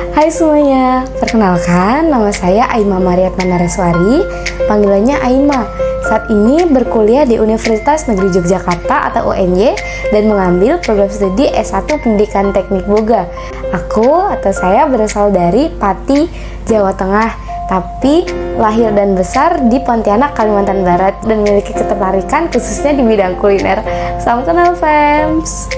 Hai semuanya, perkenalkan nama saya Aima Mariatma Nareswari, panggilannya Aima. Saat ini berkuliah di Universitas Negeri Yogyakarta atau UNY dan mengambil program studi S1 Pendidikan Teknik Boga. Saya berasal dari Pati, Jawa Tengah, tapi lahir dan besar di Pontianak, Kalimantan Barat dan memiliki ketertarikan khususnya di bidang kuliner. Salam kenal, fams!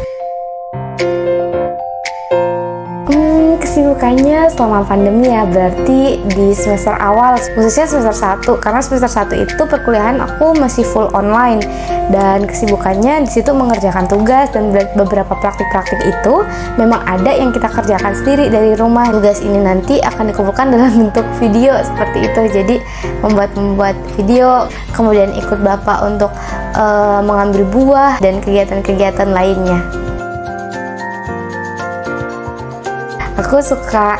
Kesibukannya selama pandemi ya, berarti di semester awal, khususnya semester 1, karena semester 1 itu perkuliahan aku masih full online, dan kesibukannya di situ mengerjakan tugas dan beberapa praktik-praktik itu memang ada yang kita kerjakan sendiri dari rumah. Tugas ini nanti akan dikumpulkan dalam bentuk video seperti itu, jadi membuat video, kemudian ikut bapak untuk mengambil buah dan kegiatan-kegiatan lainnya. Aku suka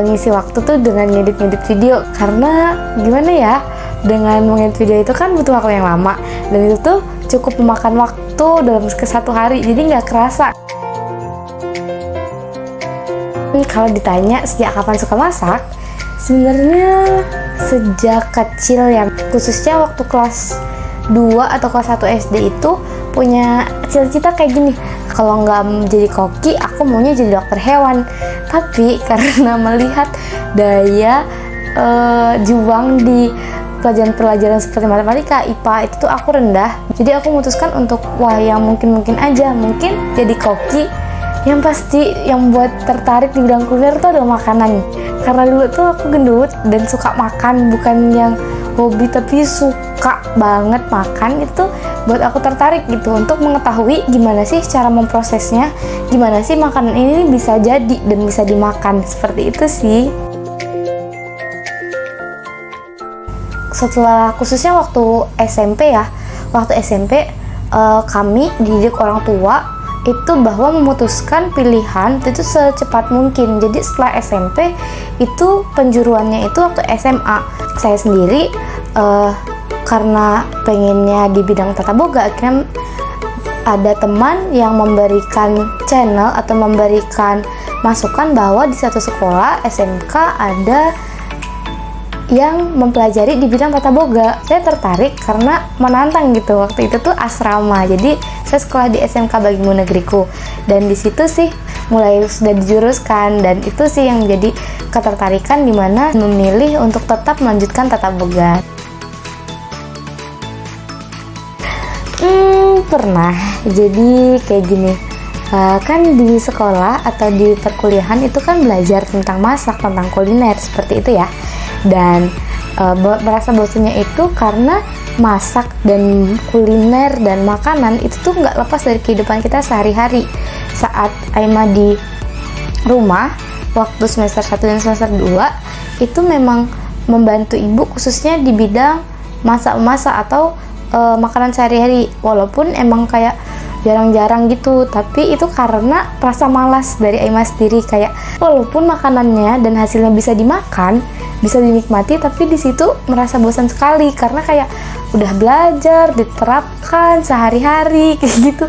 ngisi waktu tuh dengan ngedit video, karena gimana ya, dengan mengedit video itu kan butuh waktu yang lama, dan itu tuh cukup memakan waktu dalam satu hari, jadi nggak kerasa. Kalau ditanya sejak kapan suka masak, sebenarnya sejak kecil ya, khususnya waktu kelas 2 atau kelas 1 SD itu punya cita-cita kayak gini, kalau nggak jadi koki, aku maunya jadi dokter hewan. Tapi karena melihat daya juang di pelajaran-pelajaran seperti matematika, IPA itu tuh aku rendah, jadi aku memutuskan untuk yang mungkin aja, mungkin jadi koki. Yang pasti yang buat tertarik di bidang kuliner tuh adalah makanan, karena dulu tuh aku gendut dan suka makan, bukan yang hobi tapi suka banget makan. Itu buat aku tertarik gitu untuk mengetahui gimana sih cara memprosesnya, gimana sih makanan ini bisa jadi dan bisa dimakan, seperti itu sih. Setelah khususnya waktu SMP ya, kami dididik orang tua itu bahwa memutuskan pilihan itu secepat mungkin. Jadi setelah SMP itu penjuruannya itu waktu SMA. Saya sendiri karena pengennya di bidang tata boga, akhirnya ada teman yang memberikan channel atau memberikan masukan bahwa di satu sekolah SMK ada yang mempelajari di bidang tata boga. Saya tertarik karena menantang gitu. Waktu itu tuh asrama, jadi saya sekolah di SMK Bagimu Negeriku, dan di situ sih mulai sudah dijuruskan, dan itu sih yang menjadi ketertarikan dimana memilih untuk tetap melanjutkan tata boga. Pernah, jadi kayak gini, kan di sekolah atau di perkuliahan itu kan belajar tentang masak, tentang kuliner, seperti itu ya. Dan merasa bosannya itu karena masak dan kuliner dan makanan itu tuh nggak lepas dari kehidupan kita sehari-hari. Saat Aima di rumah waktu semester 1 dan semester 2 itu memang membantu ibu khususnya di bidang masak-masak atau makanan sehari-hari, walaupun emang kayak jarang-jarang gitu, tapi itu karena rasa malas dari Aima sendiri. Kayak walaupun makanannya dan hasilnya bisa dimakan, bisa dinikmati, tapi di situ merasa bosan sekali karena kayak udah belajar diterapkan sehari-hari kayak gitu.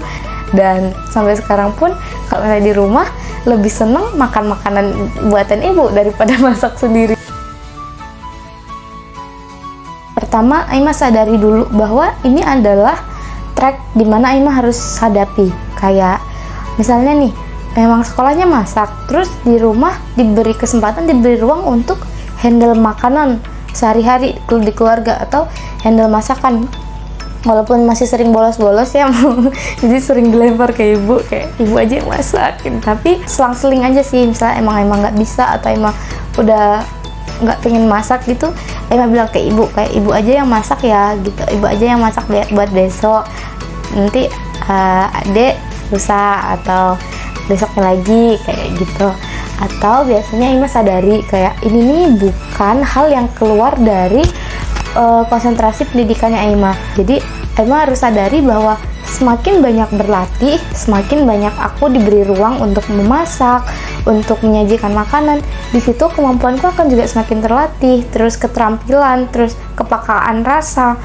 Dan sampai sekarang pun kalau misalnya di rumah lebih seneng makan makanan buatan ibu daripada masak sendiri. Pertama, Aima sadari dulu bahwa ini adalah track dimana Aima harus hadapi. Kayak misalnya nih, memang sekolahnya masak, terus di rumah diberi kesempatan, diberi ruang untuk handle makanan sehari-hari di keluarga atau handle masakan. Walaupun masih sering bolos-bolos ya, jadi sering dilempar ke ibu, kayak ibu aja yang masakin. Tapi selang-seling aja sih, misalnya emang nggak bisa atau emang udah nggak pengen masak gitu, Aima bilang ke ibu, kayak ibu aja yang masak ya gitu, ibu aja yang masak buat besok, nanti adek lusa atau besoknya lagi kayak gitu. Atau biasanya Aima sadari kayak ini nih bukan hal yang keluar dari konsentrasi pendidikannya Aima. Jadi Aima harus sadari bahwa semakin banyak berlatih, semakin banyak aku diberi ruang untuk memasak, untuk menyajikan makanan. Di situ kemampuanku akan juga semakin terlatih, terus keterampilan, terus kepekaan rasa,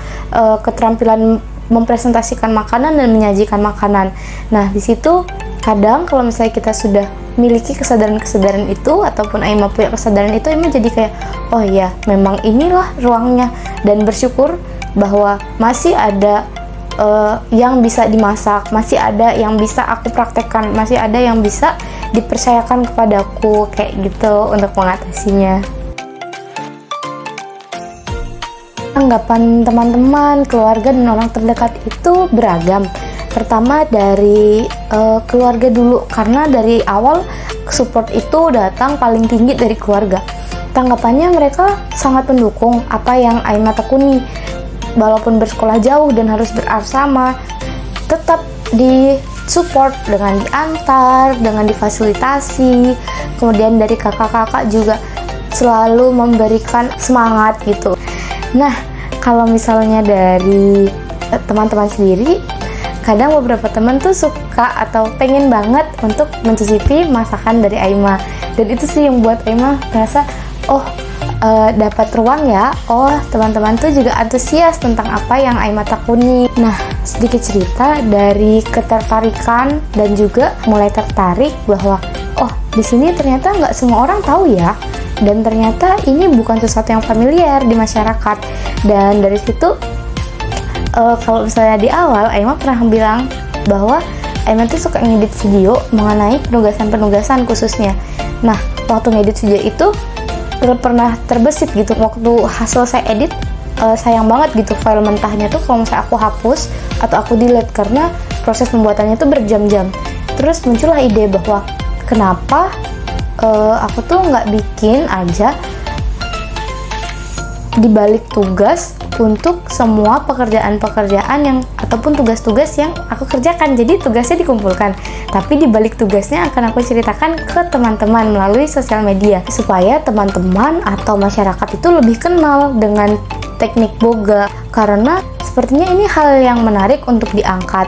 keterampilan mempresentasikan makanan dan menyajikan makanan. Nah, di situ kadang kalau misalnya kita sudah miliki kesadaran-kesadaran itu, ataupun Aima punya kesadaran itu, Aima jadi kayak, oh ya memang inilah ruangnya, dan bersyukur bahwa masih ada yang bisa dimasak, masih ada yang bisa aku praktekkan, masih ada yang bisa dipercayakan kepadaku, kayak gitu untuk mengatasinya. Anggapan teman-teman, keluarga, dan orang terdekat itu beragam. Pertama dari keluarga dulu, karena dari awal support itu datang paling tinggi dari keluarga. Tanggapannya mereka sangat mendukung apa yang Aima tekuni. Walaupun bersekolah jauh dan harus berasrama, tetap di-support dengan diantar, dengan difasilitasi. Kemudian dari kakak-kakak juga selalu memberikan semangat gitu. Nah, kalau misalnya dari teman-teman sendiri, kadang beberapa teman tuh suka atau pengen banget untuk mencicipi masakan dari Aima. Dan itu sih yang buat Aima merasa, oh dapat ruang ya, oh teman-teman tuh juga antusias tentang apa yang Aima tekuni. Nah, sedikit cerita dari ketertarikan dan juga mulai tertarik bahwa oh di sini ternyata nggak semua orang tahu ya, dan ternyata ini bukan sesuatu yang familiar di masyarakat. Dan dari situ kalau misalnya di awal Aima pernah bilang bahwa Aima tuh suka ngedit video mengenai penugasan-penugasan khususnya. Nah, waktu ngedit video itu pernah terbesit gitu, waktu hasil saya edit sayang banget gitu file mentahnya tuh kalau misalnya aku hapus atau aku delete, karena proses pembuatannya tuh berjam-jam. Terus muncullah ide bahwa kenapa aku tuh nggak bikin aja dibalik tugas untuk semua pekerjaan-pekerjaan yang ataupun tugas-tugas yang aku kerjakan. Jadi tugasnya dikumpulkan, tapi dibalik tugasnya akan aku ceritakan ke teman-teman melalui sosial media, supaya teman-teman atau masyarakat itu lebih kenal dengan teknik boga, karena sepertinya ini hal yang menarik untuk diangkat.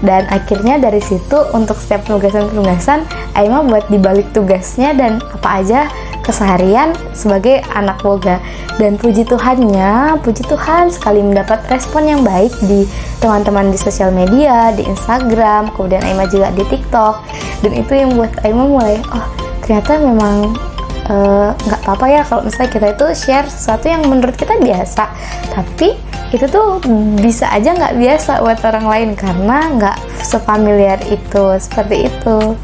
Dan akhirnya dari situ untuk setiap penugasan-penugasan Aima buat dibalik tugasnya dan apa aja keseharian sebagai anak boga. Dan puji Tuhannya, puji Tuhan sekali mendapat respon yang baik di teman-teman di sosial media, di Instagram, kemudian Aima juga di TikTok. Dan itu yang buat Aima mulai, oh ternyata memang nggak apa-apa ya kalau misalnya kita itu share sesuatu yang menurut kita biasa, tapi itu tuh bisa aja nggak biasa buat orang lain karena nggak sefamiliar itu, seperti itu.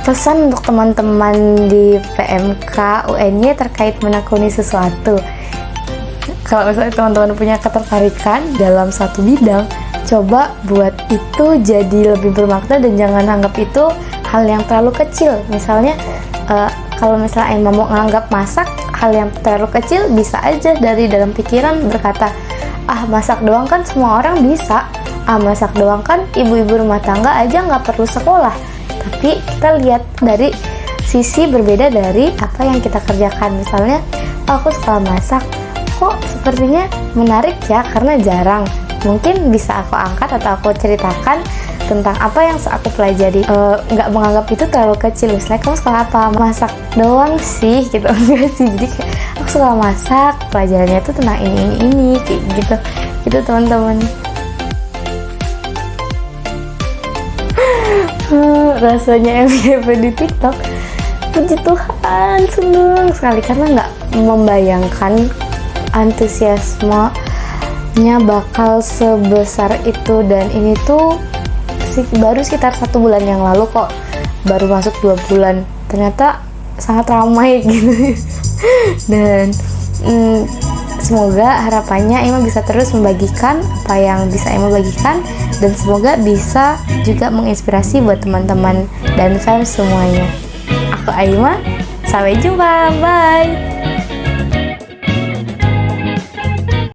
Pesan untuk teman-teman di PMK UNY terkait menekuni sesuatu. Kalau misalnya teman-teman punya ketertarikan dalam satu bidang, coba buat itu jadi lebih bermakna dan jangan anggap itu hal yang terlalu kecil. Misalnya kalau misalnya Aima mau nganggap masak hal yang terlalu kecil, bisa aja dari dalam pikiran berkata, ah masak doang kan semua orang bisa, ah masak doang kan ibu-ibu rumah tangga aja nggak perlu sekolah. Tapi kita lihat dari sisi berbeda dari apa yang kita kerjakan. Misalnya, oh, aku suka masak, kok sepertinya menarik ya karena jarang. Mungkin bisa aku angkat atau aku ceritakan tentang apa yang aku pelajari. Nggak menganggap itu terlalu kecil. Misalnya kamu suka apa? Masak doang sih gitu. Enggak sih. Jadi kayak aku suka masak, pelajarannya tuh tentang ini kayak gitu. Gitu teman-teman. Rasanya FYP di TikTok, puji Tuhan senang sekali karena nggak membayangkan antusiasmenya bakal sebesar itu. Dan ini tuh baru sekitar 1 bulan yang lalu kok, baru masuk 2 bulan, ternyata sangat ramai gitu. Dan semoga harapannya Aima bisa terus membagikan apa yang bisa Aima bagikan, dan semoga bisa juga menginspirasi buat teman-teman dan fans semuanya. Aku Aima, sampai jumpa, bye.